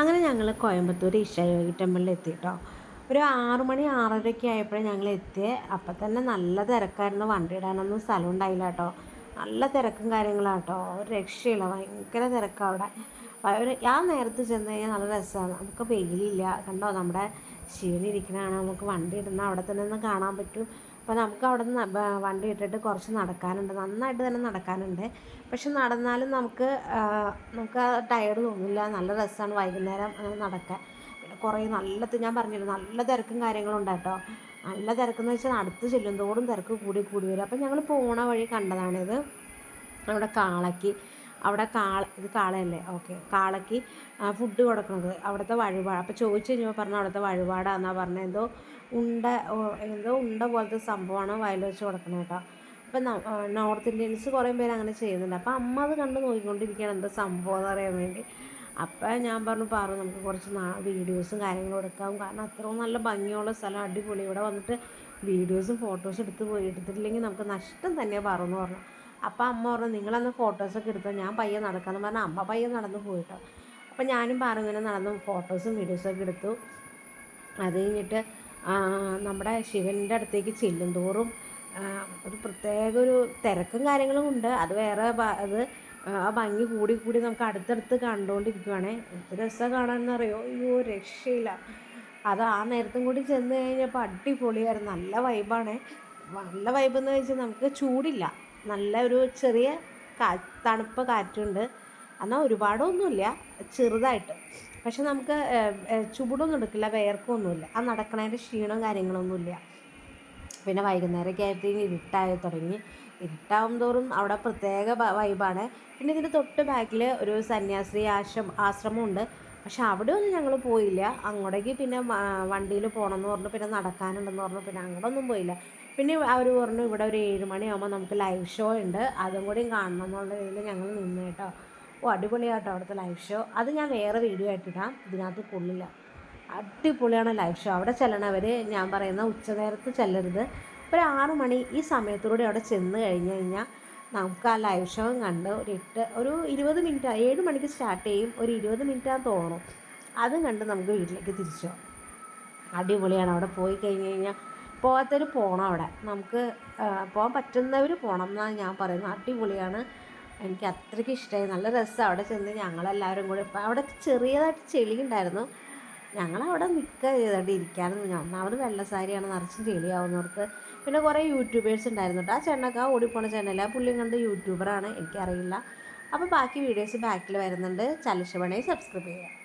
അങ്ങനെ ഞങ്ങൾ കോയമ്പത്തൂർ ഇഷായോഗി ടെമ്പിളിൽ എത്തി കേട്ടോ. ഒരു 6 മണി 6:30 ആയപ്പോഴേ ഞങ്ങൾ എത്തിയേ. അപ്പം തന്നെ നല്ല തിരക്കായിരുന്നു, വണ്ടി ഇടാനൊന്നും സ്ഥലം ഉണ്ടായില്ല കേട്ടോ. നല്ല തിരക്കും കാര്യങ്ങളാണ് കേട്ടോ, ഒരു രക്ഷയില്ല, ഭയങ്കര തിരക്കാണ് അവിടെ. ആ നേരത്ത് ചെന്ന് കഴിഞ്ഞാൽ നല്ല രസമാണ്, നമുക്ക് വെയിലില്ല കണ്ടോ, നമ്മുടെ ശിവനിരിക്കണതാണ്, നമുക്ക് വണ്ടി ഇടുന്ന അവിടെ തന്നെ ഒന്ന് കാണാൻ പറ്റും. അപ്പോൾ നമുക്ക് അവിടെ നിന്ന് വണ്ടി ഇട്ടിട്ട് കുറച്ച് നടക്കാനുണ്ട്, നന്നായിട്ട് തന്നെ നടക്കാനുണ്ട്. പക്ഷെ നടന്നാലും നമുക്ക് ടയർഡ് തോന്നില്ല, നല്ല രസമാണ് വൈകുന്നേരം അങ്ങനെ നടക്കാൻ. പിന്നെ കുറേ ഞാൻ പറഞ്ഞില്ല നല്ല തിരക്കും കാര്യങ്ങളും ഉണ്ട് കേട്ടോ. നല്ല തിരക്കെന്ന് വെച്ചാൽ അടുത്ത് ചെല്ലുന്തോറും തിരക്ക് കൂടി കൂടി വരും. അപ്പം ഞങ്ങൾ പോണ വഴി കണ്ടതാണിത്. അവിടെ കാളയ്ക്ക് ഇത് കാളയല്ലേ, ഓക്കെ, കാളയ്ക്ക് ഫുഡ് കൊടുക്കുന്നത് അവിടുത്തെ വഴിപാട്. അപ്പോൾ ചോദിച്ചു കഴിഞ്ഞപ്പോൾ പറഞ്ഞു അവിടുത്തെ വഴിപാടാണെന്നാണ് പറഞ്ഞത്. എന്തോ ഉണ്ട പോലത്തെ സംഭവമാണ് വയൽ വെച്ച് കൊടുക്കുന്നത് കേട്ടോ. അപ്പം നോർത്ത് ഇന്ത്യൻസ് കുറേ പേര് അങ്ങനെ ചെയ്യുന്നുണ്ട്. അപ്പോൾ അമ്മ അത് കണ്ട് നോക്കിക്കൊണ്ടിരിക്കുകയാണ് എന്താ സംഭവം എന്ന് അറിയാൻ വേണ്ടി. അപ്പം ഞാൻ പറഞ്ഞു നമുക്ക് കുറച്ച് വീഡിയോസും കാര്യങ്ങളും എടുക്കാം, കാരണം അത്രയും നല്ല ഭംഗിയുള്ള സ്ഥലം, അടിപൊളി. ഇവിടെ വന്നിട്ട് വീഡിയോസും ഫോട്ടോസും എടുത്തിട്ടില്ലെങ്കിൽ നമുക്ക് നഷ്ടം തന്നെയാണ് പറഞ്ഞു. അപ്പം അമ്മ പറഞ്ഞു നിങ്ങളന്ന് ഫോട്ടോസൊക്കെ എടുത്തോ, ഞാൻ പയ്യെ നടക്കാമെന്ന് പറഞ്ഞാൽ അമ്മ പയ്യെ നടന്ന് പോയിട്ടോ. അപ്പം ഞാനും ഇങ്ങനെ നടന്ന് ഫോട്ടോസും വീഡിയോസൊക്കെ എടുത്തു. അത് കഴിഞ്ഞിട്ട് നമ്മുടെ ശിവൻ്റെ അടുത്തേക്ക് ചെല്ലും തോറും ഒരു പ്രത്യേക ഒരു തിരക്കും കാര്യങ്ങളും ഉണ്ട്. അത് വേറെ അത് ആ ഭംഗി കൂടി കൂടി നമുക്ക് അടുത്തടുത്ത് കണ്ടുകൊണ്ടിരിക്കുവാണേ. എന്ത് രസം കാണാമെന്നറിയോ, അയ്യോ രക്ഷയില്ല. അത് ആ നേരത്തും കൂടി ചെന്ന് കഴിഞ്ഞപ്പോൾ അടിപൊളിയായിരുന്നു, നല്ല വൈബാണ്. നല്ല വൈബെന്ന് വെച്ചാൽ നമുക്ക് ചൂടില്ല, നല്ല ഒരു ചെറിയ തണുപ്പ് കാറ്റുണ്ട്. എന്നാൽ ഒരുപാടൊന്നുമില്ല, ചെറുതായിട്ട്. പക്ഷെ നമുക്ക് ചൂടൊന്നും എടുക്കില്ല, വേർക്കൊന്നുമില്ല, ആ നടക്കണതിൻ്റെ ക്ഷീണവും കാര്യങ്ങളൊന്നുമില്ല. പിന്നെ വൈകുന്നേരമൊക്കെ ആയപ്പോഴത്തേക്കും ഇരുട്ടായി തുടങ്ങി. ഇരുട്ടാവും തോറും അവിടെ പ്രത്യേക വൈബാണ്. പിന്നെ ഇതിൻ്റെ തൊട്ട് ബാക്കിൽ ഒരു സന്യാസി ആശ്രമമുണ്ട്. പക്ഷെ അവിടെ ഒന്നും ഞങ്ങൾ പോയില്ല. അങ്ങോട്ടേക്ക് പിന്നെ വണ്ടിയിൽ പോകണമെന്ന് പറഞ്ഞു, പിന്നെ നടക്കാനുണ്ടെന്ന് പറഞ്ഞു, പിന്നെ അങ്ങോട്ടൊന്നും പോയില്ല. പിന്നെ അവർ പറഞ്ഞു ഇവിടെ ഒരു 7 മണിയാകുമ്പോൾ നമുക്ക് ലൈവ് ഷോ ഉണ്ട്, അതും കൂടി കാണണം എന്നുള്ള രീതിയിൽ ഞങ്ങൾ നിന്ന് കേട്ടോ. അടിപൊളിയാട്ടോ അവിടുത്തെ ലൈവ് ഷോ. അത് ഞാൻ വേറെ വീഡിയോ ആയിട്ടിടാം, ഇതിനകത്ത് കൊള്ളില്ല. അടിപൊളിയാണ് ലൈവ് ഷോ. അവിടെ ചെല്ലണവർ ഞാൻ പറയുന്ന ഉച്ചനേരത്ത് ചെല്ലരുത്, ഒരു 6 മണി ഈ സമയത്തൂടെ അവിടെ ചെന്ന് കഴിഞ്ഞാൽ നമുക്ക് ആ ലൈവ് ഷോ കണ്ട് ഒരു 20 മിനിറ്റ്, 7 മണിക്ക് സ്റ്റാർട്ട് ചെയ്യും, ഒരു 20 മിനിറ്റാന്ന് തോന്നും, അതും കണ്ട് നമുക്ക് വീട്ടിലേക്ക് തിരിച്ചു പോകാം. അടിപൊളിയാണ്. അവിടെ പോയി കഴിഞ്ഞ് കഴിഞ്ഞാൽ പോകാത്തവർ പോകണം, അവിടെ നമുക്ക് പോകാൻ പറ്റുന്നവർ പോകണം എന്നാണ് ഞാൻ പറയുന്നത്. അടിപൊളിയാണ്, എനിക്ക് അത്രയ്ക്ക് ഇഷ്ടമായി, നല്ല രസമാണ്. അവിടെ ചെന്ന് ഞങ്ങളെല്ലാവരും കൂടി, ഇപ്പം അവിടെ ചെറിയതായിട്ട് ചെളി ഉണ്ടായിരുന്നു, ഞങ്ങളവിടെ ചെയ്തിട്ട് ഇരിക്കാനൊന്നും, ഒന്നാമത് വെള്ള സാരിയാണ്, നിറച്ചും ചെളിയാവുന്നവർക്ക്. പിന്നെ കുറേ യൂട്യൂബേഴ്സ് ഉണ്ടായിരുന്നു കേട്ടോ. ആ ചേട്ടനൊക്കെ ഓടിപ്പോണ ചേട്ടനല്ല, പുള്ളിയും കണ്ട് യൂട്യൂബറാണ്, എനിക്കറിയില്ല. അപ്പോൾ ബാക്കി വീഡിയോസ് ബാക്കിൽ വരുന്നുണ്ട്. ചലശിവണേ സബ്സ്ക്രൈബ് ചെയ്യുക.